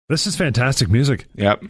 This is fantastic music. Yep.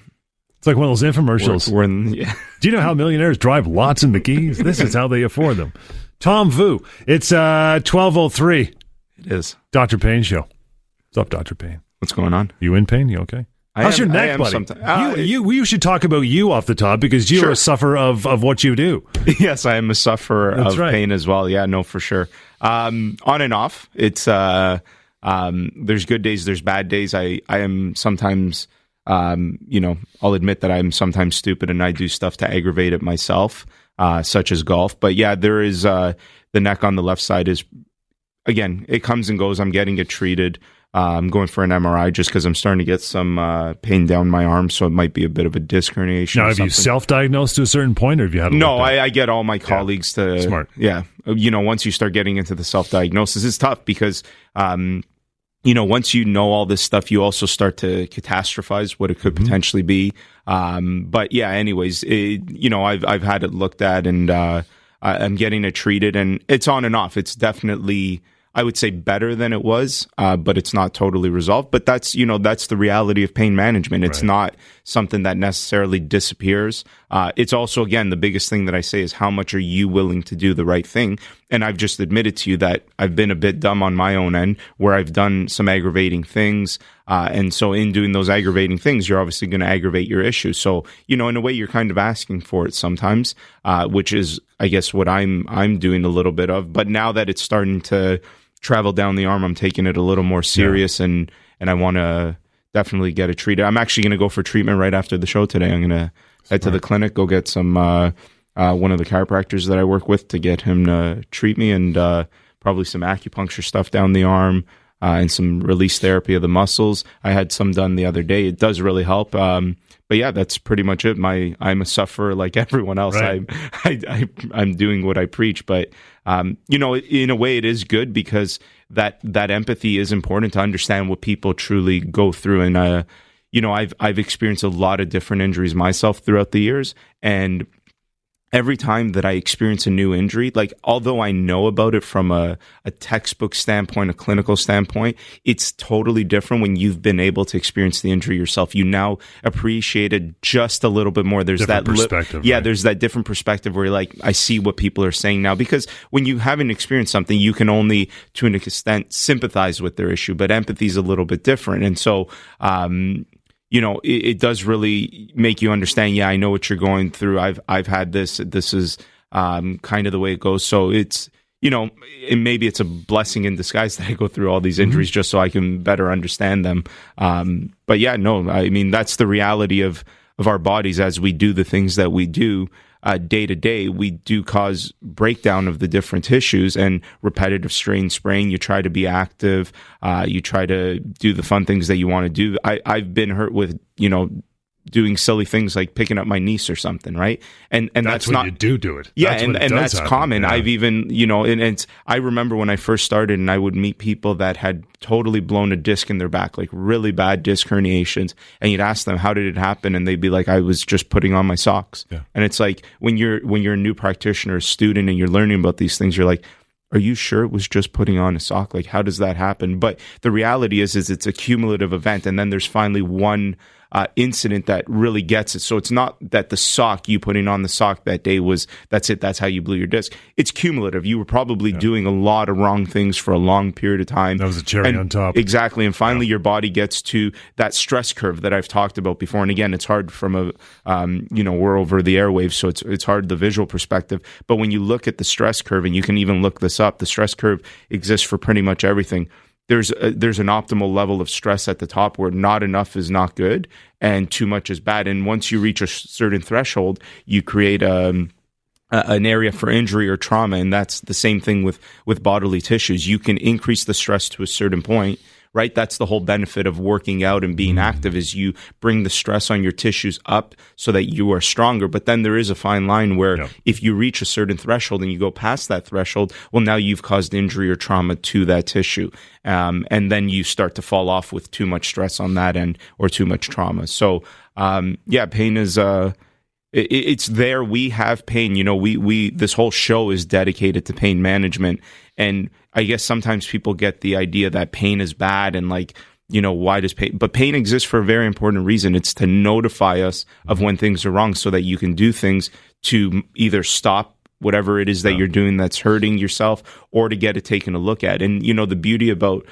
It's like one of those infomercials. Yeah. Do you know how millionaires drive lots in McKees? This is how they afford them. Tom Vu. It's 12:03. It is. Dr. Payne Show. What's up, Dr. Payne? What's going on? You in pain? You okay? How's your neck, buddy? You should talk about you off the top because you're a sufferer of what you do. Yes, I am a sufferer of pain as well. Yeah, no, for sure. On and off. It's there's good days, there's bad days. I am sometimes, I'll admit that I'm sometimes stupid and I do stuff to aggravate it myself, such as golf. But yeah, there is the neck on the left side is, again, it comes and goes. I'm getting it treated. I'm going for an MRI just because I'm starting to get some pain down my arm, so it might be a bit of a disc herniation. Now, have you self-diagnosed to a certain point, or have you had? No, I get all my colleagues to. Smart. Yeah, once you start getting into the self-diagnosis, it's tough because, once you know all this stuff, you also start to catastrophize what it could potentially be. But yeah, anyways, I've had it looked at, and I'm getting it treated, and it's on and off. It's definitely, I would say, better than it was, but it's not totally resolved. But that's the reality of pain management. It's not something that necessarily disappears. It's also, again, the biggest thing that I say is how much are you willing to do the right thing? And I've just admitted to you that I've been a bit dumb on my own end where I've done some aggravating things. And so in doing those aggravating things, you're obviously going to aggravate your issue. So, in a way, you're kind of asking for it sometimes, which is, I guess, what I'm doing a little bit of. But now that it's starting to travel down the arm, I'm taking it a little more serious, and I want to definitely get it treated. I'm actually going to go for treatment right after the show today. I'm going to head to the clinic, go get some one of the chiropractors that I work with to get him to treat me, and probably some acupuncture stuff down the arm, and some release therapy of the muscles. I had some done the other day. It does really help. But yeah, that's pretty much it. I'm a sufferer like everyone else. Right. I'm doing what I preach, but in a way, it is good because that empathy is important to understand what people truly go through. And I've experienced a lot of different injuries myself throughout the years, and every time that I experience a new injury, like, although I know about it from a textbook standpoint, a clinical standpoint, it's totally different when you've been able to experience the injury yourself. You now appreciate it just a little bit more. There's different that perspective. There's that different perspective where you're like, I see what people are saying now. Because when you haven't experienced something, you can only, to an extent, sympathize with their issue. But empathy is a little bit different. And so, it does really make you understand, yeah, I know what you're going through. I've had this. This is kind of the way it goes. So it's, and maybe it's a blessing in disguise that I go through all these injuries just so I can better understand them. But yeah, no, I mean, that's the reality of our bodies as we do the things that we do. Day to day, we do cause breakdown of the different tissues and repetitive strain, sprain. You try to be active. You try to do the fun things that you want to do. I've been hurt with, doing silly things like picking up my niece or something, right? And that's when not, you do it. Yeah, and that's happen. Common. Yeah. I've even, and I remember when I first started and I would meet people that had totally blown a disc in their back, like really bad disc herniations, and you'd ask them, how did it happen? And they'd be like, I was just putting on my socks. Yeah. And it's like, when you're a new practitioner, a student, and you're learning about these things, you're like, are you sure it was just putting on a sock? Like, how does that happen? But the reality is it's a cumulative event, and then there's finally one incident that really gets it. So it's not that the sock, you putting on the sock that day that's it, that's how you blew your disc. It's cumulative. You were probably doing a lot of wrong things for a long period of time. That was a cherry on top. Exactly. And finally your body gets to that stress curve that I've talked about before. And again, it's hard from we're over the airwaves, so it's hard, the visual perspective. But when you look at the stress curve, and you can even look this up, the stress curve exists for pretty much everything. There's an optimal level of stress at the top where not enough is not good and too much is bad. And once you reach a certain threshold, you create an area for injury or trauma. And that's the same thing with bodily tissues. You can increase the stress to a certain point, right? That's the whole benefit of working out and being active, is you bring the stress on your tissues up so that you are stronger. But then there is a fine line where if you reach a certain threshold and you go past that threshold, well, now you've caused injury or trauma to that tissue. And then you start to fall off with too much stress on that end or too much trauma. So, pain is, it's there. We have pain. We this whole show is dedicated to pain management. And I guess sometimes people get the idea that pain is bad and like, why does pain, but pain exists for a very important reason. It's to notify us of when things are wrong so that you can do things to either stop whatever it is that you're doing that's hurting yourself, or to get it taken a look at. And, the beauty about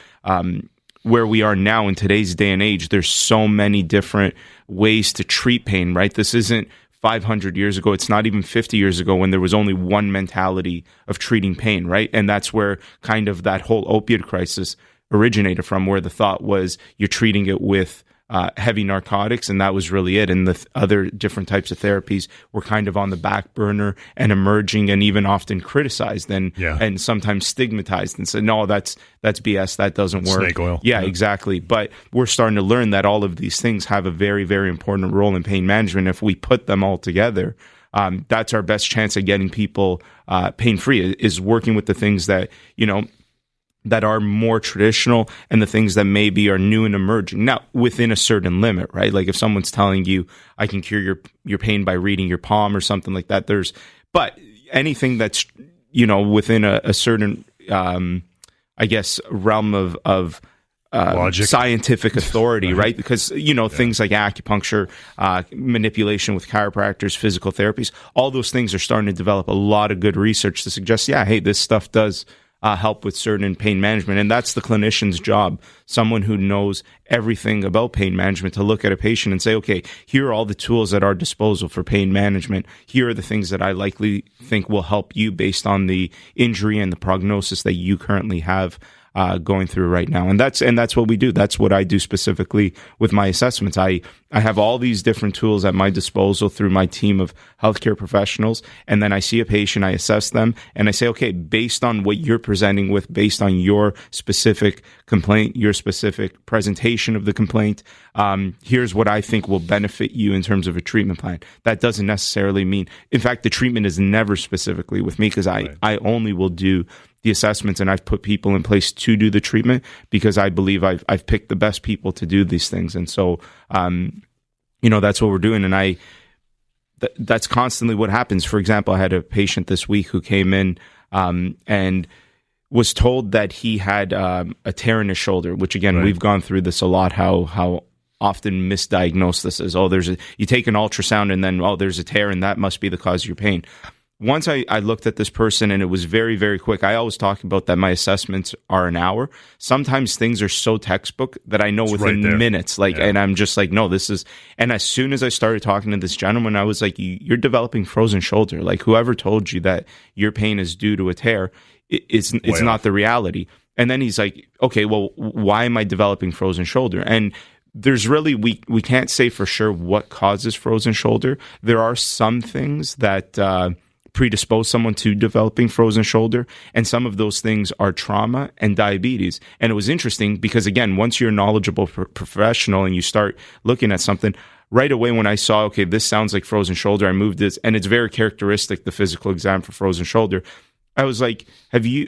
where we are now in today's day and age, there's so many different ways to treat pain, right? This isn't 500 years ago. It's not even 50 years ago when there was only one mentality of treating pain, right? And that's where kind of that whole opiate crisis originated from, where the thought was you're treating it with heavy narcotics, and that was really it. And the other different types of therapies were kind of on the back burner and emerging, and even often criticized and sometimes stigmatized and said, no, that's BS. That doesn't work. Snake oil. Yeah, exactly. But we're starting to learn that all of these things have a very, very important role in pain management. If we put them all together, that's our best chance at getting people pain-free, is working with the things that, that are more traditional and the things that maybe are new and emerging. Now, within a certain limit, right? Like if someone's telling you, I can cure your pain by reading your palm or something like that, but anything that's, within a certain, I guess, realm of logic, scientific authority, right? Because, things like acupuncture, manipulation with chiropractors, physical therapies, all those things are starting to develop a lot of good research to suggest, hey, this stuff does help with certain pain management. And that's the clinician's job, someone who knows everything about pain management, to look at a patient and say, okay, here are all the tools at our disposal for pain management. Here are the things that I likely think will help you based on the injury and the prognosis that you currently have going through right now. And that's what we do. That's what I do specifically with my assessments. I have all these different tools at my disposal through my team of healthcare professionals. And then I see a patient, I assess them, and I say, okay, based on what you're presenting with, based on your specific complaint, your specific presentation of the complaint, here's what I think will benefit you in terms of a treatment plan. That doesn't necessarily mean, in fact, the treatment is never specifically with me, because I only will do the assessments, and I've put people in place to do the treatment because I believe I've picked the best people to do these things. And so, that's what we're doing. And that's constantly what happens. For example, I had a patient this week who came in and was told that he had a tear in his shoulder, which again, we've gone through this a lot, how often misdiagnosed this is. You take an ultrasound and then, there's a tear and that must be the cause of your pain. Once I looked at this person and it was very, very quick. I always talk about that my assessments are an hour. Sometimes things are so textbook that I know it's within minutes. And I'm just like, no, this is. And as soon as I started talking to this gentleman, I was like, you're developing frozen shoulder. Like whoever told you that your pain is due to a tear, it's not the reality. And then he's like, okay, well, why am I developing frozen shoulder? And there's really, we can't say for sure what causes frozen shoulder. There are some things that predispose someone to developing frozen shoulder, and some of those things are trauma and diabetes. And it was interesting because, again, once you're a knowledgeable professional and you start looking at something, right away when I saw, okay, this sounds like frozen shoulder, I moved this, and it's very characteristic, the physical exam for frozen shoulder. I was like, you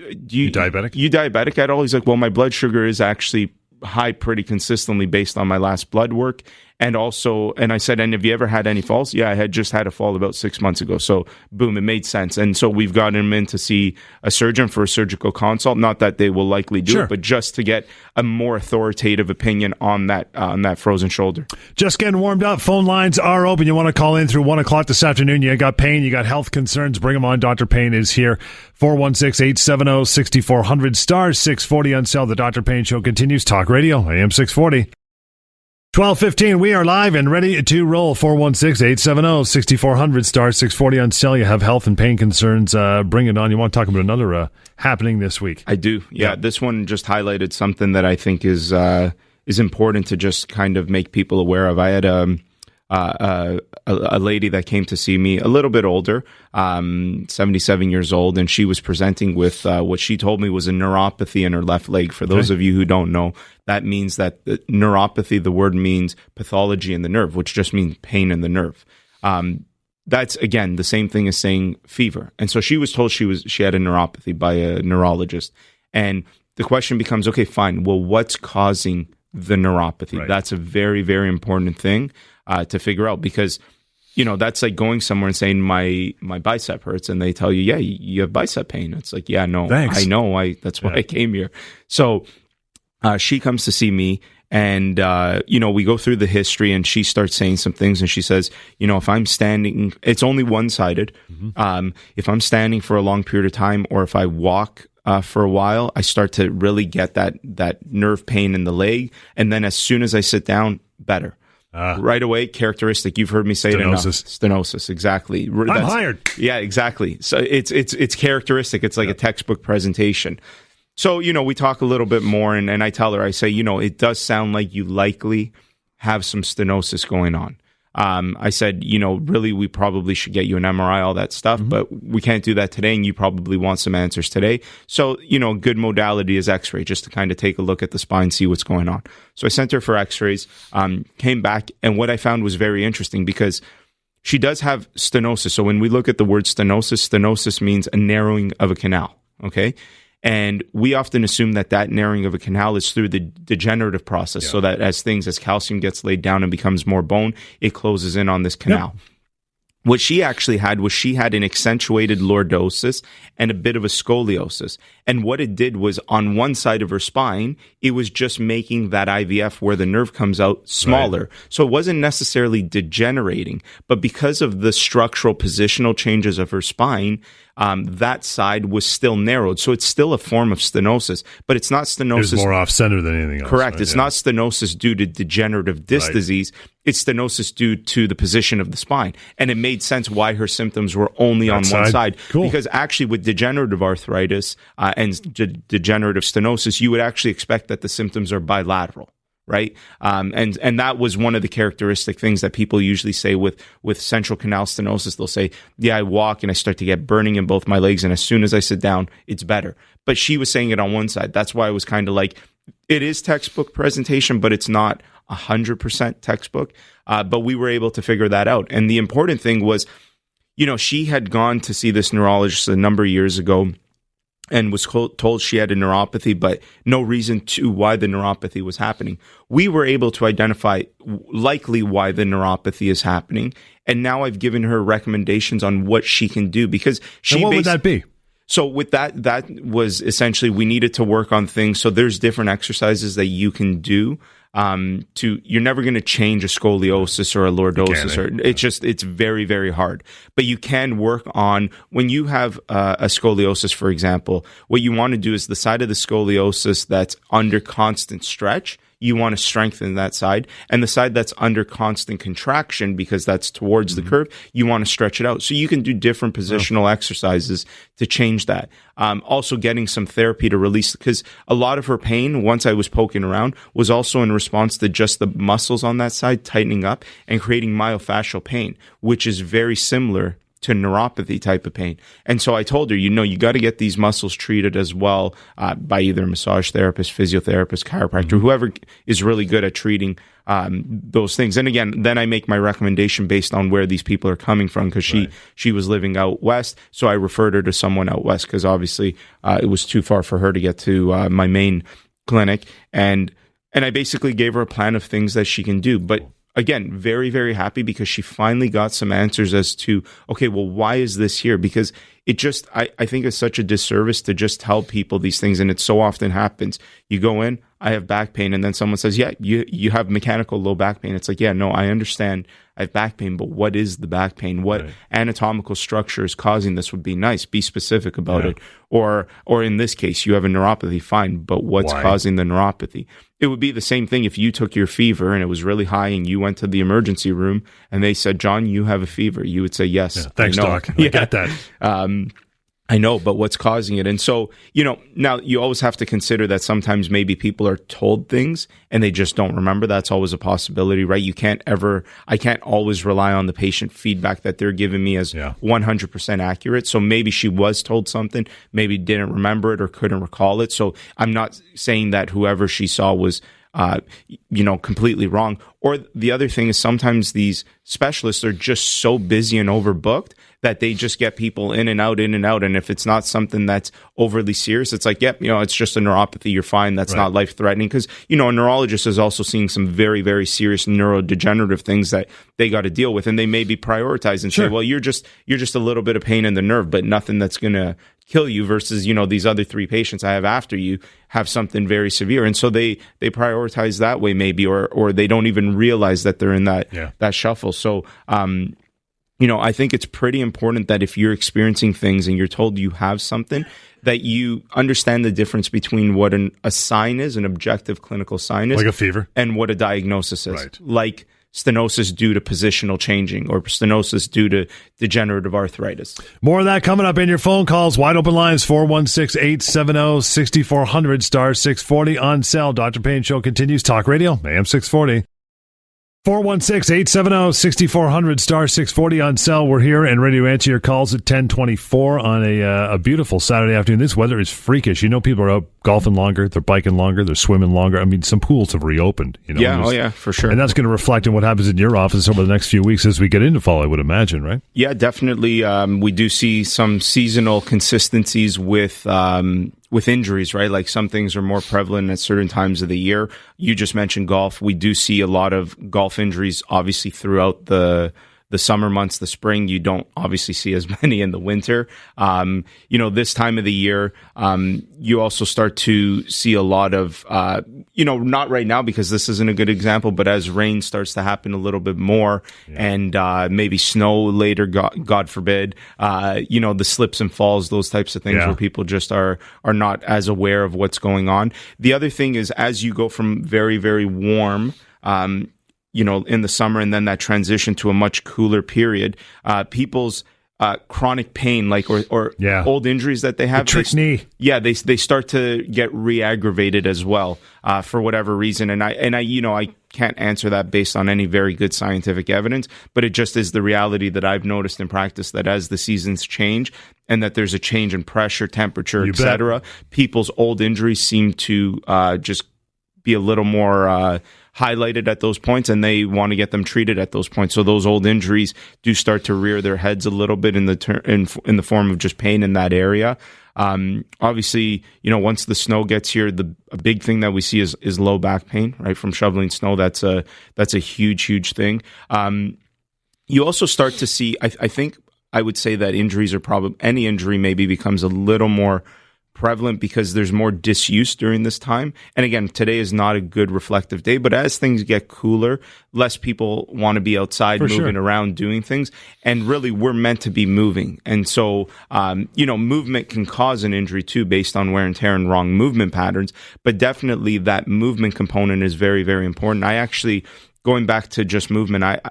diabetic? You diabetic at all? He's like, well, my blood sugar is actually high pretty consistently based on my last blood work. And I said, and have you ever had any falls? Yeah, I had just had a fall about 6 months ago. So boom, it made sense. And so we've gotten him in to see a surgeon for a surgical consult. Not that they will likely do it, but just to get a more authoritative opinion on that frozen shoulder. Just getting warmed up. Phone lines are open. You want to call in through 1 o'clock this afternoon. You got pain, you got health concerns, bring them on. Dr. Payne is here. 416-870-6400 star 640 on sale. The Dr. Payne Show continues. Talk Radio, AM 640. 12:15, we are live and ready to roll. 416-870-6400 star 640 on sale. You have health and pain concerns. Bring it on. You want to talk about another happening this week? I do. Yeah, this one just highlighted something that I think is important to just kind of make people aware of. I had a lady that came to see me, a little bit older, 77 years old, and she was presenting with what she told me was a neuropathy in her left leg. For those of you who don't know, that means that the neuropathy, the word means pathology in the nerve, which just means pain in the nerve. That's, again, the same thing as saying fever. And so she was told she had a neuropathy by a neurologist. And the question becomes, okay, fine, well, what's causing the neuropathy? Right. That's a very, very important thing to figure out, because that's like going somewhere and saying my bicep hurts, and they tell you, yeah, you have bicep pain. It's like, yeah, no, thanks. I know, that's why I came here. So she comes to see me, And, we go through the history, and she starts saying some things, and she says, if I'm standing, it's only one-sided. If I'm standing for a long period of time, or if I walk for a while, I start to really get that nerve pain in the leg. And then as soon as I sit down, better. Right away, characteristic. You've heard me say stenosis. It enough. Stenosis, exactly. I'm hired. Yeah, exactly. So it's characteristic. It's like a textbook presentation. So, we talk a little bit more, and I tell her, I say, it does sound like you likely have some stenosis going on. I said, really, we probably should get you an MRI, all that stuff, but we can't do that today, and you probably want some answers today. So, good modality is x-ray, just to kind of take a look at the spine, see what's going on. So I sent her for x-rays, came back, and what I found was very interesting because she does have stenosis. So when we look at the word stenosis means a narrowing of a canal, okay? And we often assume that narrowing of a canal is through the degenerative process, so that as calcium gets laid down and becomes more bone, it closes in on this canal. Yep. What she actually had was an accentuated lordosis and a bit of a scoliosis. And what it did was on one side of her spine, it was just making that IVF where the nerve comes out smaller. Right. So it wasn't necessarily degenerating, but because of the structural positional changes of her spine, that side was still narrowed. So it's still a form of stenosis, but it's not stenosis. It's more off-center than anything else. Correct. Right? It's not stenosis due to degenerative disc disease. It's stenosis due to the position of the spine. And it made sense why her symptoms were only on one side. Cool. Because actually with degenerative arthritis and degenerative stenosis, you would actually expect that the symptoms are bilateral. Right. And that was one of the characteristic things that people usually say with central canal stenosis. They'll say, I walk and I start to get burning in both my legs. And as soon as I sit down, it's better. But she was saying it on one side. That's why I was kind of like, it is textbook presentation, but it's not 100% textbook. But we were able to figure that out. And the important thing was, she had gone to see this neurologist a number of years ago and was told she had a neuropathy, but no reason to why the neuropathy was happening. We were able to identify likely why the neuropathy is happening, and now I've given her recommendations on what she can do because she. And what would that be? So with that was essentially we needed to work on things. So there's different exercises that you can do. You're never going to change a scoliosis or a lordosis, it's very, very hard. But you can work on when you have a scoliosis, for example. What you want to do is the side of the scoliosis that's under constant stretch. You want to strengthen that side, and the side that's under constant contraction because that's towards the curve, you want to stretch it out. So you can do different positional exercises to change that. Also getting some therapy to release, because a lot of her pain, once I was poking around, was also in response to just the muscles on that side tightening up and creating myofascial pain, which is very similar to neuropathy type of pain. And so I told her, you got to get these muscles treated as well by either a massage therapist, physiotherapist, chiropractor, whoever is really good at treating those things. And again, then I make my recommendation based on where these people are coming from, because she was living out west. So I referred her to someone out west because obviously it was too far for her to get to my main clinic. And I basically gave her a plan of things that she can do. But again, very, very happy because she finally got some answers as to, okay, well, why is this here? Because it just, I think it's such a disservice to just tell people these things. And it so often happens. You go in, I have back pain. And then someone says, you have mechanical low back pain. It's like, no, I understand I have back pain, but what is the back pain? What anatomical structure is causing this would be nice. Be specific about it. Or in this case, you have a neuropathy, fine, but what's causing the neuropathy? It would be the same thing if you took your fever and it was really high and you went to the emergency room and they said, John, you have a fever. You would say, yes. Yeah, thanks, doc. I get that. I know, but what's causing it? And so, now you always have to consider that sometimes maybe people are told things and they just don't remember. That's always a possibility, right? I can't always rely on the patient feedback that they're giving me as 100% accurate. So maybe she was told something, maybe didn't remember it or couldn't recall it. So I'm not saying that whoever she saw was completely wrong. Or the other thing is sometimes these specialists are just so busy and overbooked that they just get people in and out. And if it's not something that's overly serious, it's like, yep, it's just a neuropathy. You're fine. That's not life threatening. Because, a neurologist is also seeing some very, very serious neurodegenerative things that they got to deal with. And they may be prioritized and say, well, you're just a little bit of pain in the nerve, but nothing that's going to kill you versus, these other 3 patients I have after you have something very severe. And so they prioritize that way maybe, or they don't even realize that they're in that shuffle. So, I think it's pretty important that if you're experiencing things and you're told you have something, that you understand the difference between what a sign is, an objective clinical sign is. Like a fever. And what a diagnosis is. Right. Like stenosis due to positional changing or stenosis due to degenerative arthritis. More of that coming up in your phone calls. Wide open lines, 416-870-6400, star 640 on cell. Dr. Payne Show continues. Talk Radio, AM 640. 416-870-6400, star 640 on cell. We're here and ready to answer your calls at 10:24 on a beautiful Saturday afternoon. This weather is freakish. People are out golfing longer, they're biking longer, they're swimming longer. I mean, some pools have reopened. Yeah, for sure. And that's going to reflect on what happens in your office over the next few weeks as we get into fall, I would imagine, right? Yeah, definitely. We do see some seasonal consistencies with injuries, right? Like some things are more prevalent at certain times of the year. You just mentioned golf. We do see a lot of golf injuries, obviously, throughout the summer months, the spring. You don't obviously see as many in the winter. This time of the year, you also start to see a lot of, not right now because this isn't a good example, but as rain starts to happen a little bit more and maybe snow later, God forbid, the slips and falls, those types of things where people just are not as aware of what's going on. The other thing is as you go from very, very warm, in the summer and then that transition to a much cooler period, people's chronic pain, like or old injuries that they have, the trick knee. Yeah, they start to get re-aggravated as well for whatever reason. And I can't answer that based on any very good scientific evidence, but it just is the reality that I've noticed in practice that as the seasons change and that there's a change in pressure, temperature, etc., people's old injuries seem to just be a little more highlighted at those points, and they want to get them treated at those points. So those old injuries do start to rear their heads a little bit in the form of just pain in that area. Obviously, once the snow gets here, a big thing that we see is low back pain, right, from shoveling snow. That's a huge thing. You also start to see, I think I would say that injuries are any injury maybe becomes a little more prevalent because there's more disuse during this time. And again, today is not a good reflective day, but as things get cooler, less people want to be outside moving around doing things. And really, we're meant to be moving. And so, movement can cause an injury too based on wear and tear and wrong movement patterns. But definitely that movement component is very, very important. I actually, going back to just movement, I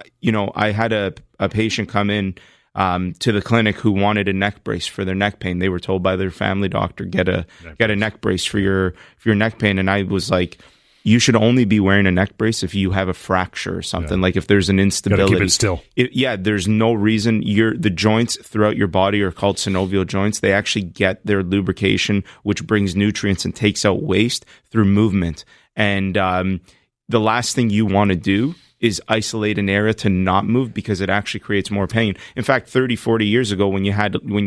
had a patient come in to the clinic who wanted a neck brace for their neck pain. They were told by their family doctor, get a neck brace for your neck pain. And I was like, you should only be wearing a neck brace if you have a fracture or something. Like if there's an instability. Keep it still. There's no reason. The joints throughout your body are called synovial joints. They actually get their lubrication, which brings nutrients and takes out waste through movement. And the last thing you want to do is isolate an area to not move because it actually creates more pain. In fact, 30, 40 years ago when you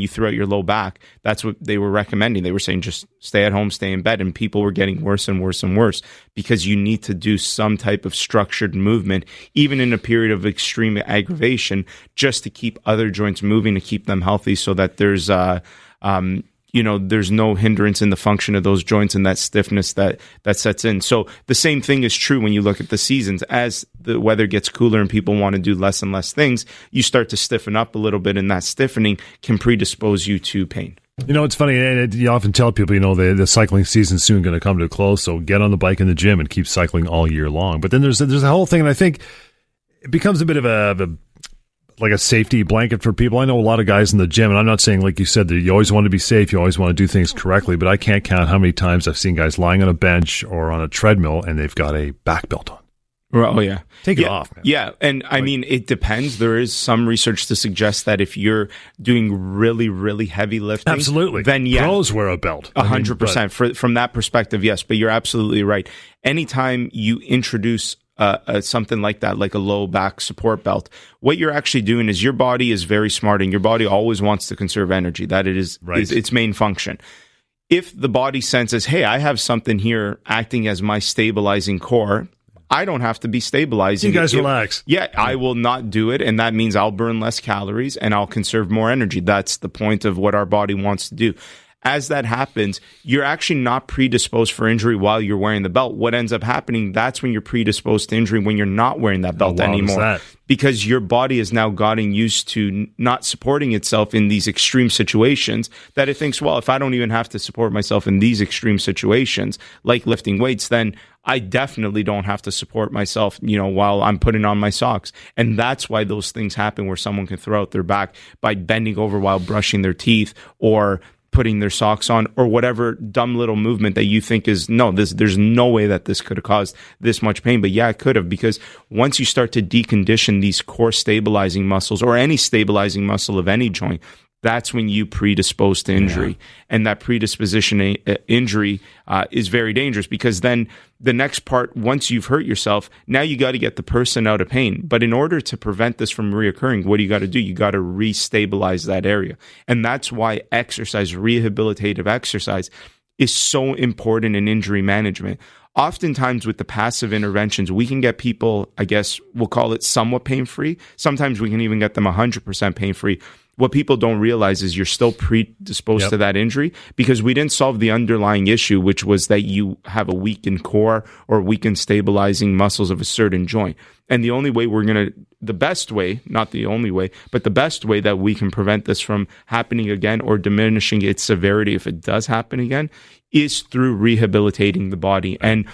threw out your low back, that's what they were recommending. They were saying just stay at home, stay in bed, and people were getting worse and worse and worse because you need to do some type of structured movement, even in a period of extreme aggravation, just to keep other joints moving, to keep them healthy so that there's there's no hindrance in the function of those joints and that stiffness that sets in. So the same thing is true when you look at the seasons. As the weather gets cooler and people want to do less and less things, you start to stiffen up a little bit, and that stiffening can predispose you to pain. It's funny. You often tell people, the cycling season's soon going to come to a close, so get on the bike in the gym and keep cycling all year long. But then there's a whole thing, and I think it becomes a bit of a safety blanket for people. I know a lot of guys in the gym, and I'm not saying, like you said, that you always want to be safe, you always want to do things correctly, but I can't count how many times I've seen guys lying on a bench or on a treadmill and they've got a back belt on. Oh, yeah. Take it off, man. Yeah, and I mean, it depends. There is some research to suggest that if you're doing really, really heavy lifting, absolutely, then pros wear a belt. 100%. From that perspective, yes, but you're absolutely right. Anytime you introduce something like that, like a low back support belt, what you're actually doing is your body is very smart, and your body always wants to conserve energy. That it is its main function. If the body senses, hey, I have something here acting as my stabilizing core, I don't have to be stabilizing. You guys relax. Yeah, I will not do it, and that means I'll burn less calories and I'll conserve more energy. That's the point of what our body wants to do. As that happens, you're actually not predisposed for injury while you're wearing the belt. What ends up happening, that's when you're predisposed to injury when you're not wearing that belt anymore. Because your body has now gotten used to not supporting itself in these extreme situations, that it thinks, well, if I don't even have to support myself in these extreme situations, like lifting weights, then I definitely don't have to support myself, while I'm putting on my socks. And that's why those things happen where someone can throw out their back by bending over while brushing their teeth or putting their socks on, or whatever dumb little movement that you think is, there's no way that this could have caused this much pain. But yeah, it could have, because once you start to decondition these core stabilizing muscles or any stabilizing muscle of any joint, that's when you predispose to injury. And that predisposition injury is very dangerous, because then the next part, once you've hurt yourself, now you got to get the person out of pain. But in order to prevent this from reoccurring, what do you got to do? You got to restabilize that area. And that's why exercise, rehabilitative exercise, is so important in injury management. Oftentimes with the passive interventions, we can get people, I guess we'll call it somewhat pain-free. Sometimes we can even get them 100% pain-free. What people don't realize is you're still predisposed to that injury, because we didn't solve the underlying issue, which was that you have a weakened core or weakened stabilizing muscles of a certain joint. And the only way the best way, not the only way, but the best way that we can prevent this from happening again or diminishing its severity if it does happen again, is through rehabilitating the body. And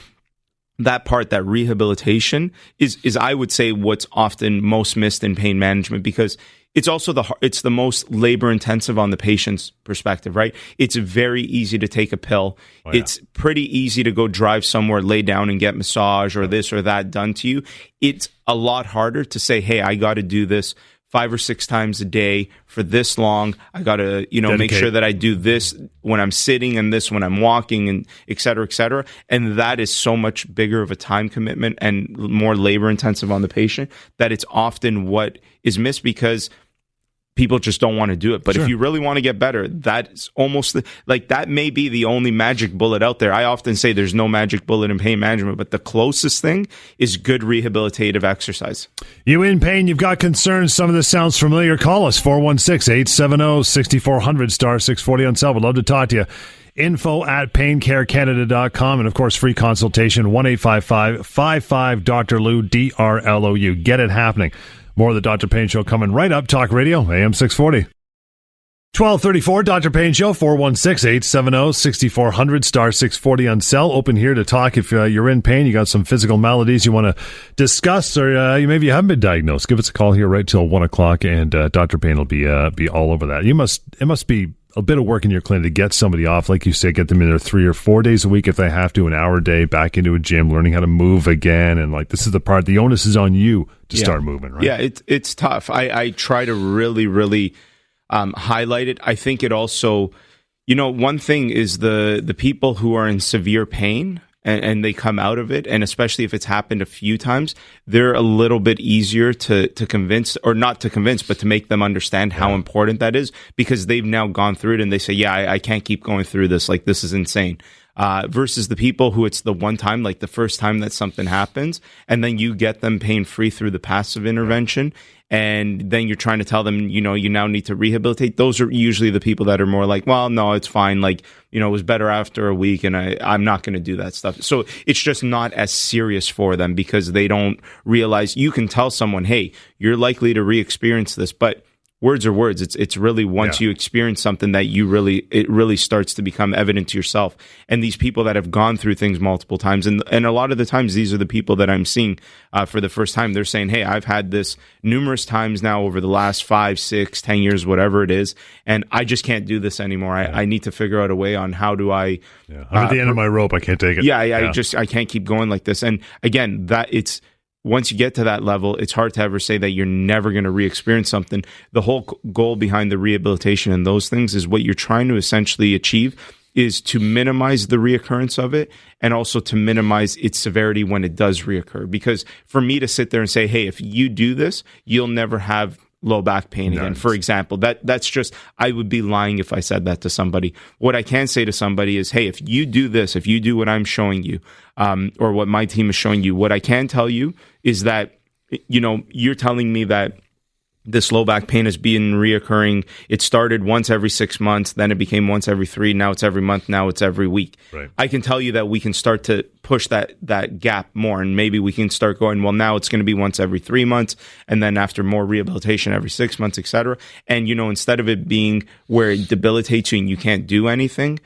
that part, that rehabilitation is I would say what's often most missed in pain management, because it's also it's the most labor intensive on the patient's perspective, right? It's very easy to take a pill. It's pretty easy to go drive somewhere, lay down and get massage or this or that done to you. It's a lot harder to say, hey, I got to do this 5 or 6 times a day for this long. I got to, make sure that I do this when I'm sitting and this when I'm walking, and et cetera, et cetera. And that is so much bigger of a time commitment and more labor intensive on the patient, that it's often what is missed, because people just don't want to do it. But if you really want to get better, that's almost that may be the only magic bullet out there. I often say there's no magic bullet in pain management, but the closest thing is good rehabilitative exercise. You in pain, you've got concerns, some of this sounds familiar, call us 416-870-6400 star 640 on cell. We'd love to talk to you. info@paincarecanada.com, and of course free consultation 1-855-55-Dr. Lou, DRLOU. Get it happening. More of the Dr. Payne Show coming right up. Talk Radio, AM 640. 1234, Dr. Payne Show, 416-870-6400, star 640 on cell. Open here to talk if you're in pain, you got some physical maladies you want to discuss, or maybe you haven't been diagnosed. Give us a call here right till 1 o'clock, and Dr. Payne will be all over that. It must be a bit of work in your clinic to get somebody off, like you say, get them in there 3 or 4 days a week if they have to, an hour a day, back into a gym, learning how to move again. And this is the part, the onus is on you to start moving, right? Yeah, it's tough. I try to really, really highlight it. I think it also, one thing is the people who are in severe pain and they come out of it, and especially if it's happened a few times, they're a little bit easier to convince, or not to convince, but to make them understand how important that is, because they've now gone through it and they say, yeah, I can't keep going through this. This is insane. Versus the people who it's the one time, like the first time that something happens, and then you get them pain-free through the passive intervention, and then you're trying to tell them, you now need to rehabilitate. Those are usually the people that are more like, well, no, it's fine. It was better after a week, and I'm not going to do that stuff. So it's just not as serious for them, because they don't realize. You can tell someone, hey, you're likely to re-experience this, but words are words. It's really once you experience something that it really starts to become evident to yourself. And these people that have gone through things multiple times, and a lot of the times these are the people that I'm seeing for the first time. They're saying, hey, I've had this numerous times now over the last 5, 6, 10 years, whatever it is, and I just can't do this anymore. I need to figure out a way on how do I... I'm at the end of my rope. I can't take it. I can't keep going like this. And again, once you get to that level, it's hard to ever say that you're never going to re-experience something. The whole goal behind the rehabilitation and those things is what you're trying to essentially achieve is to minimize the reoccurrence of it and also to minimize its severity when it does reoccur. Because for me to sit there and say, hey, if you do this, you'll never have low back pain again, for example, that's just, I would be lying if I said that to somebody. What I can say to somebody is, hey, if you do this, if you do what I'm showing you, or what my team is showing you, what I can tell you is that, you're telling me that this low back pain has been reoccurring. It started once every 6 months, then it became once every 3. Now it's every month. Now it's every week. Right. I can tell you that we can start to push that gap more, and maybe we can start going, well, now it's going to be once every 3 months, and then after more rehabilitation every 6 months, etc. And instead of it being where it debilitates you and you can't do anything,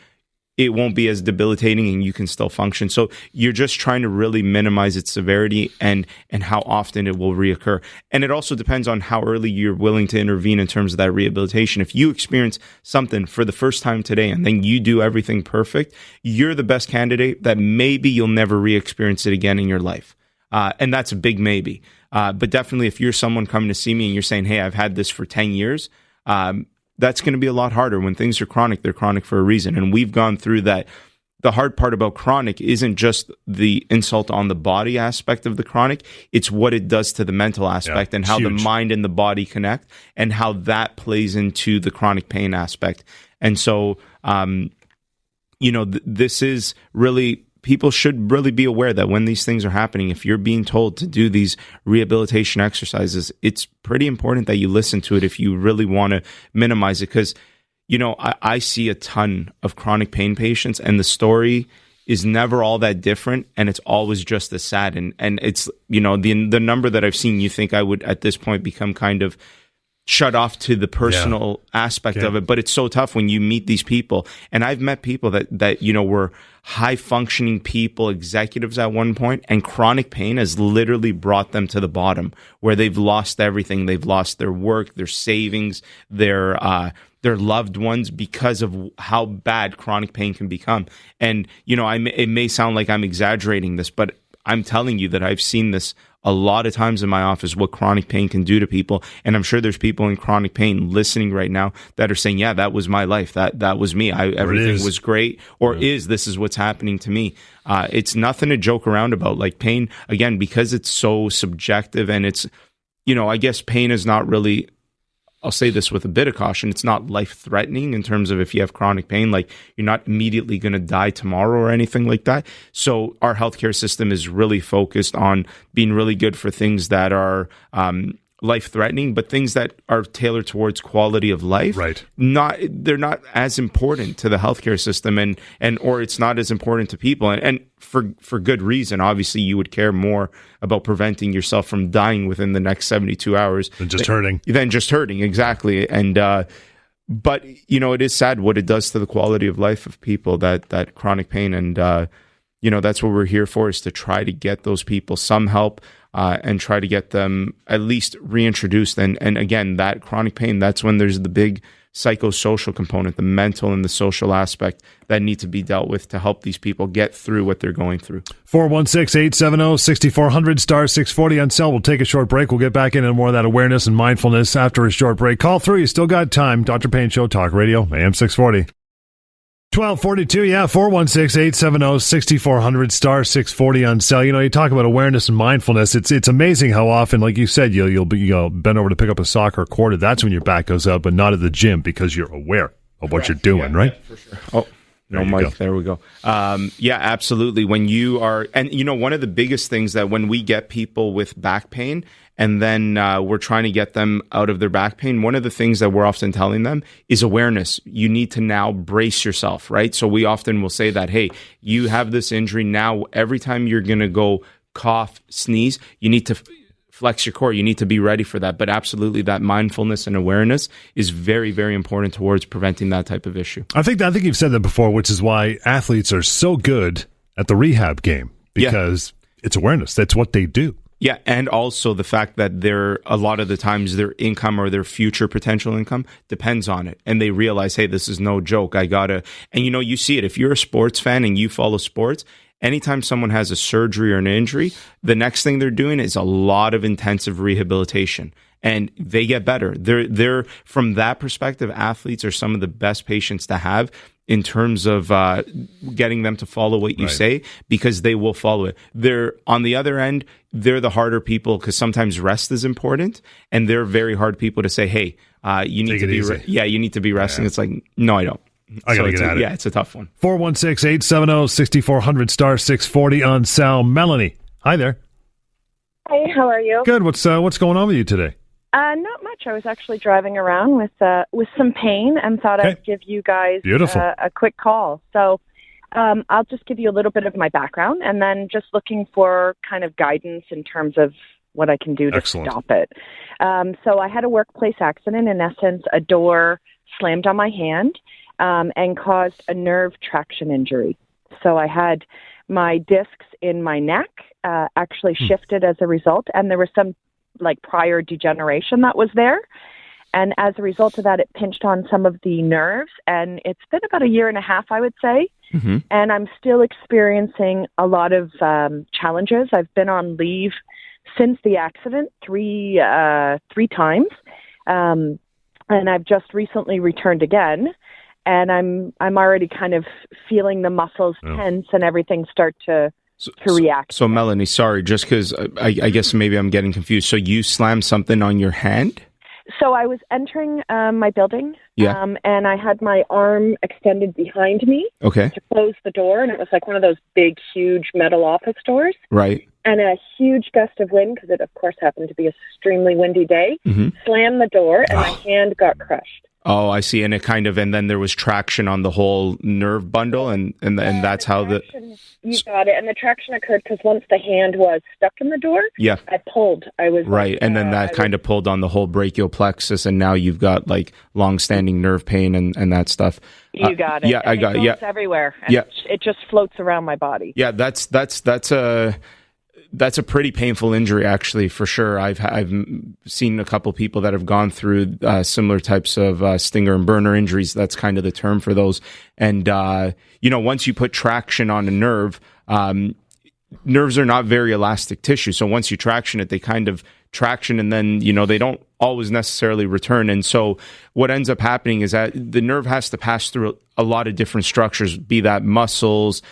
it won't be as debilitating and you can still function. So you're just trying to really minimize its severity and how often it will reoccur. And it also depends on how early you're willing to intervene in terms of that rehabilitation. If you experience something for the first time today and then you do everything perfect, you're the best candidate that maybe you'll never re-experience it again in your life. And that's a big maybe. But definitely if you're someone coming to see me and you're saying, hey, I've had this for 10 years, that's going to be a lot harder. When things are chronic, they're chronic for a reason. And we've gone through that. The hard part about chronic isn't just the insult on the body aspect of the chronic. It's what it does to the mental aspect and how the mind and the body connect and how that plays into the chronic pain aspect. And so, this is really, people should really be aware that when these things are happening, if you're being told to do these rehabilitation exercises, it's pretty important that you listen to it if you really want to minimize it. Because, I see a ton of chronic pain patients and the story is never all that different and it's always just as sad. And it's, the number that I've seen, you think I would at this point become kind of shut off to the personal aspect of it. But it's so tough when you meet these people. And I've met people that were high functioning people, executives at one point, and chronic pain has literally brought them to the bottom where they've lost everything. They've lost their work, their savings, their loved ones because of how bad chronic pain can become. And, it may sound like I'm exaggerating this, but I'm telling you that I've seen this a lot of times in my office, what chronic pain can do to people. And I'm sure there's people in chronic pain listening right now that are saying, yeah, that was my life. That was me. Everything was great, or this is what's happening to me. It's nothing to joke around about. Like pain, again, because it's so subjective and it's, I guess pain is not really, I'll say this with a bit of caution, it's not life-threatening in terms of if you have chronic pain, like you're not immediately going to die tomorrow or anything like that. So our healthcare system is really focused on being really good for things that are life-threatening, but things that are tailored towards quality of life. Right. They're not as important to the healthcare system and or it's not as important to people. And for good reason. Obviously, you would care more about preventing yourself from dying within the next 72 hours than just hurting. Exactly. And but it is sad what it does to the quality of life of people, that chronic pain. And that's what we're here for, is to try to get those people some help and try to get them at least reintroduced. And again, that chronic pain, that's when there's the big psychosocial component, the mental and the social aspect that need to be dealt with to help these people get through what they're going through. 416-870-6400, star 640 on cell. We'll take a short break. We'll get back into more of that awareness and mindfulness after a short break. Call through. You still got time. Dr. Payne Show, Talk Radio, AM 640. 1242, 416-870-6400, star 640 on cell. You talk about awareness and mindfulness. It's amazing how often, like you said, you'll bend over to pick up a sock or quarter. That's when your back goes out, but not at the gym because you're aware of what you're doing, right? Yeah, for sure. Oh, no, Mike, there we go. Yeah, absolutely. When you are, and one of the biggest things that when we get people with back pain, and then we're trying to get them out of their back pain, one of the things that we're often telling them is awareness. You need to now brace yourself, right? So we often will say that, hey, you have this injury now. Every time you're going to go cough, sneeze, you need to flex your core. You need to be ready for that. But absolutely, that mindfulness and awareness is very, very important towards preventing that type of issue. I think you've said that before, which is why athletes are so good at the rehab game, because it's awareness. That's what they do. Yeah, and also the fact that a lot of the times their income or their future potential income depends on it. And they realize, hey, this is no joke. And you see it. If you're a sports fan and you follow sports, anytime someone has a surgery or an injury, the next thing they're doing is a lot of intensive rehabilitation. And they get better. They're from that perspective, athletes are some of the best patients to have in terms of getting them to follow what you say, because they will follow it. They're on the other end, they're the harder people because sometimes rest is important, and they're very hard people to say, hey, you need to be you need to be resting. It's like, no, I don't. I gotta get at it. Yeah, it's a tough one. 416-870-6400 star 640 on Sal. Melanie, hi there. Hey, how are you? Good. What's going on with you today? Not much. I was actually driving around with some pain and thought I'd give you guys a quick call. So I'll just give you a little bit of my background and then just looking for kind of guidance in terms of what I can do to stop it. So I had a workplace accident. In essence, a door slammed on my hand and caused a nerve traction injury. So I had my discs in my neck actually shifted as a result, and there was some prior degeneration that was there. And as a result of that, it pinched on some of the nerves. And it's been about 1.5 years, I would say. Mm-hmm. And I'm still experiencing a lot of challenges. I've been on leave since the accident three times. And I've just recently returned again. And I'm already kind of feeling the muscles tense and everything start to react. So Melanie, sorry, just because I guess maybe I'm getting confused. So you slammed something on your hand? So I was entering my building, and I had my arm extended behind me to close the door, and it was like one of those big, huge metal office doors. Right. And a huge gust of wind, because it, of course, happened to be an extremely windy day, slammed the door, and my hand got crushed. Oh, I see. And and then there was traction on the whole nerve bundle, and that's how you got it. And the traction occurred because once the hand was stuck in the door, I pulled. I was right, and then that kind of pulled on the whole brachial plexus, and now you've got long-standing nerve pain and that stuff. You got it. Yeah, I got it. Yeah, everywhere. And it just floats around my body. Yeah, that's a pretty painful injury, actually, for sure. I've seen a couple people that have gone through similar types of stinger and burner injuries. That's kind of the term for those. And once you put traction on a nerve, nerves are not very elastic tissue. So once you traction it, they kind of traction, and then they don't always necessarily return. And so what ends up happening is that the nerve has to pass through a lot of different structures, be that muscles,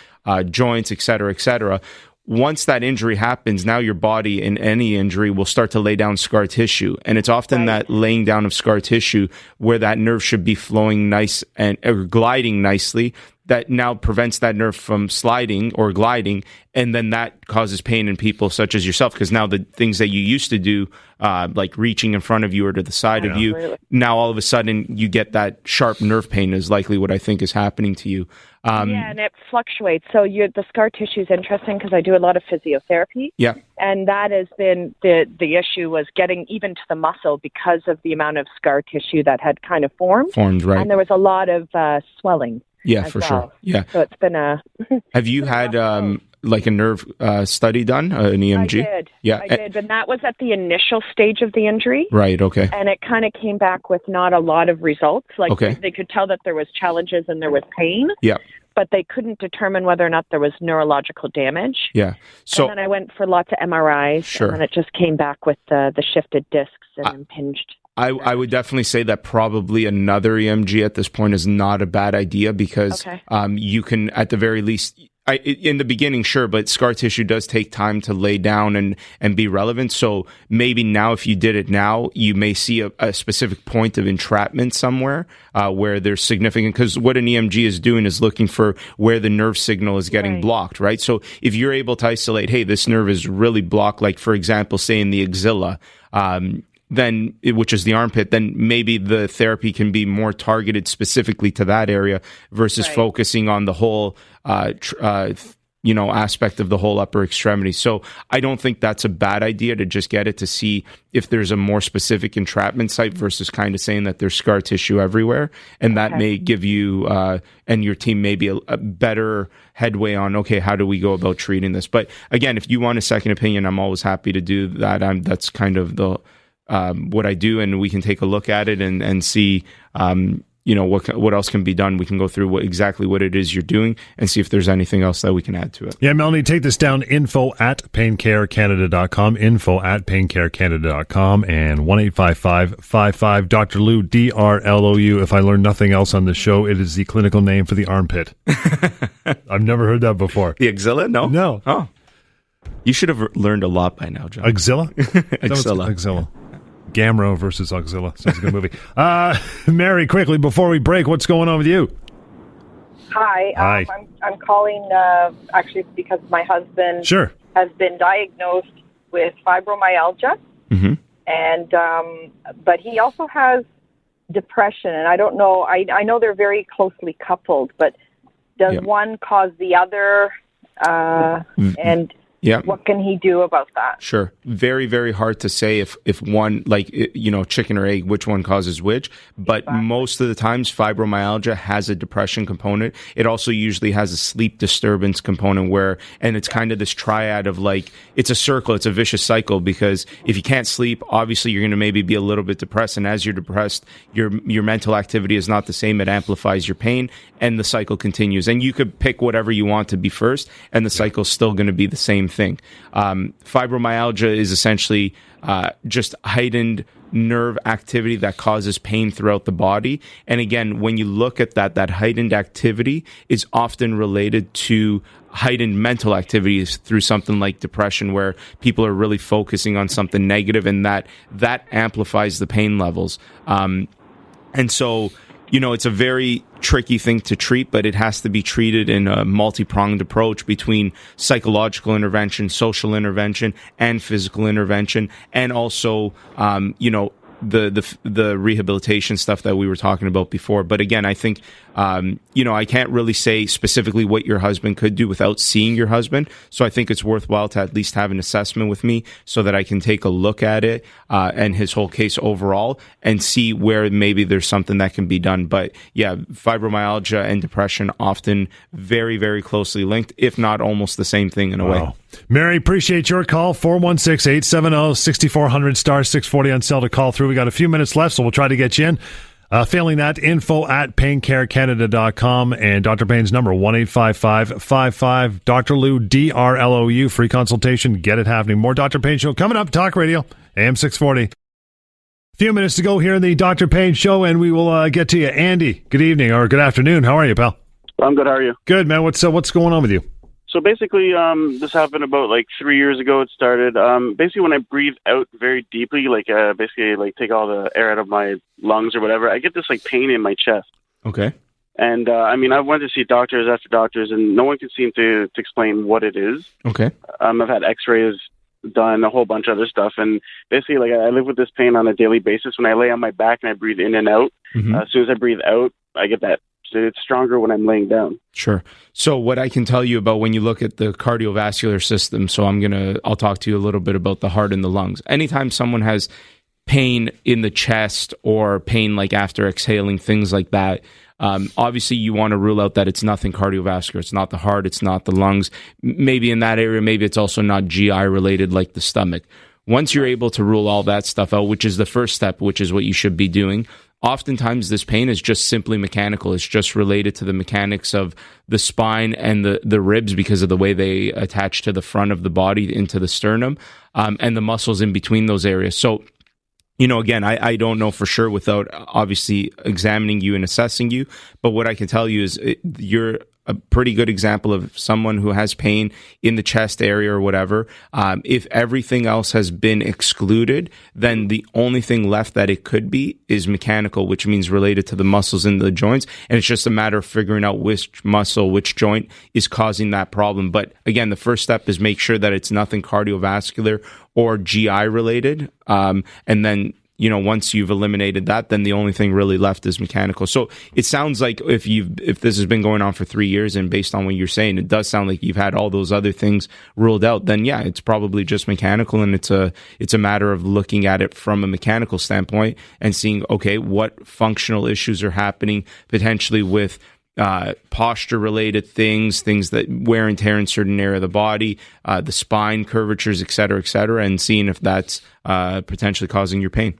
joints, et cetera, et cetera. Once that injury happens, now your body in any injury will start to lay down scar tissue. And it's often that laying down of scar tissue where that nerve should be flowing nice or gliding nicely, that now prevents that nerve from sliding or gliding. And then that causes pain in people such as yourself, because now the things that you used to do, like reaching in front of you or to the side of you, now all of a sudden you get that sharp nerve pain is likely what I think is happening to you. And it fluctuates. So the scar tissue is interesting because I do a lot of physiotherapy. Yeah. And that has been the issue, was getting even to the muscle because of the amount of scar tissue that had kind of formed. Right. And there was a lot of swelling. Yeah, for sure. Yeah. So it's been a... Have you had a nerve study done, an EMG? I did. Yeah. I did. And that was at the initial stage of the injury. Right, okay. And it kind of came back with not a lot of results. They could tell that there was challenges and there was pain. Yeah. But they couldn't determine whether or not there was neurological damage. Yeah. So and then I went for lots of MRIs. Sure. And then it just came back with the shifted discs and impinged. I would definitely say that probably another EMG at this point is not a bad idea, because you can, at the very least, in the beginning, sure, but scar tissue does take time to lay down and be relevant. So maybe now, if you did it now, you may see a specific point of entrapment somewhere where there's significant, because what an EMG is doing is looking for where the nerve signal is getting blocked, right? So if you're able to isolate, hey, this nerve is really blocked, like for example, say in the axilla, then which is the armpit, then maybe the therapy can be more targeted specifically to that area versus focusing on the whole, aspect of the whole upper extremity. So I don't think that's a bad idea to just get it to see if there's a more specific entrapment site versus kind of saying that there's scar tissue everywhere. And that may give you and your team maybe a better headway on, okay, how do we go about treating this? But again, if you want a second opinion, I'm always happy to do that. That's kind of the what I do, and we can take a look at it and see, what else can be done. We can go through exactly what it is you're doing and see if there's anything else that we can add to it. Yeah, Melanie, take this down, info@paincarecanada.com, info@paincarecanada.com, and 1-855-55 Dr. Lou, DRLOU. If I learn nothing else on the show, it is the clinical name for the armpit. I've never heard that before. The axilla? No. Oh. You should have learned a lot by now, John. Axilla? Axilla. Axilla. Gamro versus Auxilla. Sounds like a good movie. Mary, quickly, before we break, what's going on with you? Hi. Hi. I'm calling actually because my husband has been diagnosed with fibromyalgia, and but he also has depression, and I don't know. I know they're very closely coupled, but does one cause the other? And what can he do about that? Sure. Very, very hard to say if one, chicken or egg, which one causes which. But most of the times, fibromyalgia has a depression component. It also usually has a sleep disturbance component and it's kind of this triad of it's a circle, it's a vicious cycle, because if you can't sleep, obviously you're going to maybe be a little bit depressed. And as you're depressed, your mental activity is not the same. It amplifies your pain, and the cycle continues. And you could pick whatever you want to be first, and the cycle's still going to be the same thing. Fibromyalgia is essentially just heightened nerve activity that causes pain throughout the body. And again, when you look at that heightened activity is often related to heightened mental activities through something like depression, where people are really focusing on something negative, and that amplifies the pain levels. And so, it's a very tricky thing to treat, but it has to be treated in a multi-pronged approach between psychological intervention, social intervention, and physical intervention, and also, the rehabilitation stuff that we were talking about before. But again, I think, I can't really say specifically what your husband could do without seeing your husband. So I think it's worthwhile to at least have an assessment with me so that I can take a look at it and his whole case overall and see where maybe there's something that can be done. But yeah, fibromyalgia and depression often very, very closely linked, if not almost the same thing in a way. Mary, appreciate your call. 416-870-6400 *640 on cell to call through. We got a few minutes left, so we'll try to get you in. Failing that, info@paincarecanada.com, and Dr. Payne's number, 1-855-55 Dr. Lou, DRLOU, free consultation. Get it happening. More Dr. Payne Show coming up. Talk Radio, AM 640. A few minutes to go here in the Dr. Payne Show, and we will get to you. Andy, good evening or good afternoon. How are you, pal? I'm good. How are you? Good, man. What's going on with you? So basically, this happened about 3 years ago. It started. Basically, when I breathe out very deeply, take all the air out of my lungs or whatever, I get this pain in my chest. Okay. And I went to see doctors after doctors, and no one could seem to explain what it is. Okay. I've had X-rays done, a whole bunch of other stuff, and basically, I live with this pain on a daily basis. When I lay on my back and I breathe in and out, as soon as I breathe out, I get that. So it's stronger when I'm laying down. Sure. So what I can tell you about when you look at the cardiovascular system, so I'll talk to you a little bit about the heart and the lungs. Anytime someone has pain in the chest or pain after exhaling, things like that, obviously you want to rule out that it's nothing cardiovascular. It's not the heart. It's not the lungs. Maybe in that area, maybe it's also not GI related like the stomach. Once you're able to rule all that stuff out, which is the first step, which is what you should be doing, oftentimes this pain is just simply mechanical. It's just related to the mechanics of the spine and the ribs because of the way they attach to the front of the body into the sternum, and the muscles in between those areas. So, again, I don't know for sure without obviously examining you and assessing you, but what I can tell you is you're a pretty good example of someone who has pain in the chest area or whatever. If everything else has been excluded, then the only thing left that it could be is mechanical, which means related to the muscles in the joints. And it's just a matter of figuring out which muscle, which joint is causing that problem. But again, the first step is make sure that it's nothing cardiovascular or GI related. And then, once you've eliminated that, then the only thing really left is mechanical. So it sounds like if this has been going on for 3 years, and based on what you're saying, it does sound like you've had all those other things ruled out, then yeah, it's probably just mechanical, and it's a matter of looking at it from a mechanical standpoint and seeing, okay, what functional issues are happening potentially with posture-related things that wear and tear in certain area of the body, the spine curvatures, et cetera, and seeing if that's potentially causing your pain.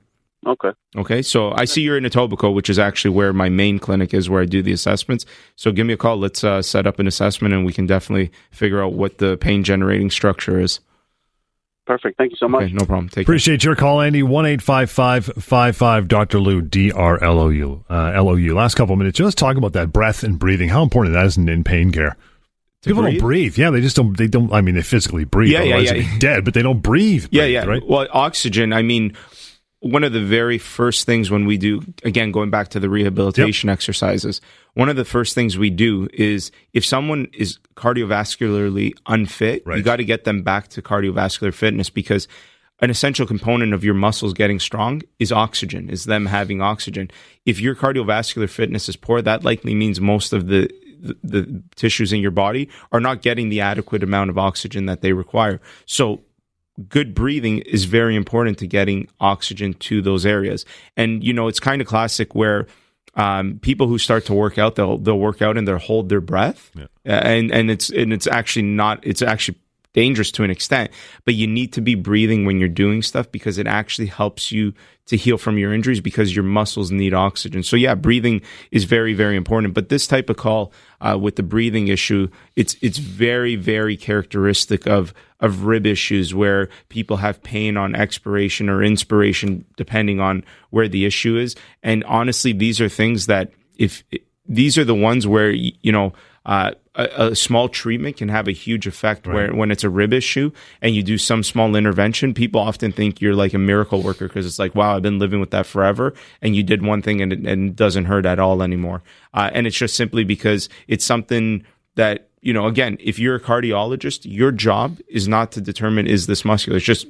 Okay. So I see you're in Etobicoke, which is actually where my main clinic is, where I do the assessments. So give me a call. Let's set up an assessment, and we can definitely figure out what the pain generating structure is. Perfect. Thank you so much. Okay, no problem. Appreciate your call, Andy. 1-855-55 Dr. Lou, DRLOU. LOU. Last couple of minutes, just talk about that breath and breathing. How important that is in pain care. People don't breathe. Yeah, they just don't. They don't. I mean, they physically breathe. Otherwise they'd be dead, but they don't breathe. Right? Well, oxygen. I mean, one of the very first things when we do, again, going back to the rehabilitation exercises, one of the first things we do is if someone is cardiovascularly unfit, you got to get them back to cardiovascular fitness, because an essential component of your muscles getting strong is oxygen, is them having oxygen. If your cardiovascular fitness is poor, that likely means most of the tissues in your body are not getting the adequate amount of oxygen that they require. So good breathing is very important to getting oxygen to those areas. And, it's kind of classic where people who start to work out, they'll work out and they'll hold their breath. And it's actually dangerous to an extent, but you need to be breathing when you're doing stuff, because it actually helps you to heal from your injuries, because your muscles need oxygen. So breathing is very, very important. But this type of call with the breathing issue, it's very, very characteristic of rib issues, where people have pain on expiration or inspiration, depending on where the issue is. And honestly, these are things that these are the ones where, a small treatment can have a huge effect. When it's a rib issue and you do some small intervention, people often think you're like a miracle worker, because it's like, wow, I've been living with that forever, and you did one thing and it doesn't hurt at all anymore. And it's just simply because it's something that, again, if you're a cardiologist, your job is not to determine, is this muscular? It's just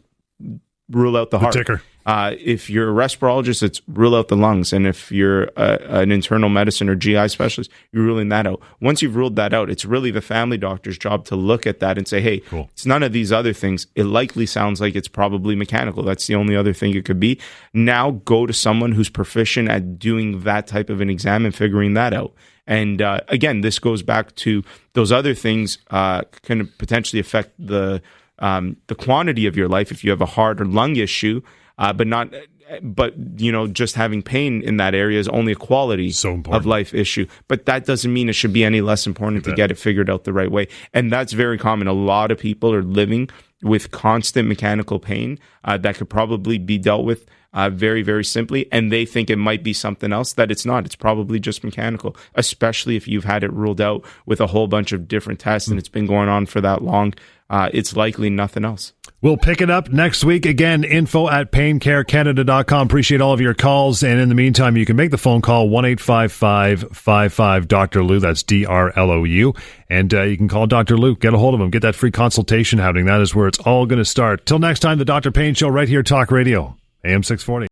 rule out the heart. Ticker. If you're a respirologist, it's rule out the lungs. And if you're an internal medicine or GI specialist, you're ruling that out. Once you've ruled that out, it's really the family doctor's job to look at that and say, hey, It's none of these other things. It likely sounds like it's probably mechanical. That's the only other thing it could be. Now go to someone who's proficient at doing that type of an exam and figuring that out. And again, this goes back to those other things can potentially affect the quantity of your life if you have a heart or lung issue. But just having pain in that area is only a quality of life issue. But that doesn't mean it should be any less important to get it figured out the right way. And that's very common. A lot of people are living with constant mechanical pain that could probably be dealt with very, very simply. And they think it might be something else that it's not. It's probably just mechanical, especially if you've had it ruled out with a whole bunch of different tests and it's been going on for that long. It's likely nothing else. We'll pick it up next week. Again, info@paincarecanada.com. Appreciate all of your calls. And in the meantime, you can make the phone call, 1-855-55 Dr. Lou. That's DRLOU. And you can call Dr. Lou. Get a hold of him. Get that free consultation happening. That is where it's all going to start. Till next time, the Dr. Payne Show right here, Talk Radio, AM 640.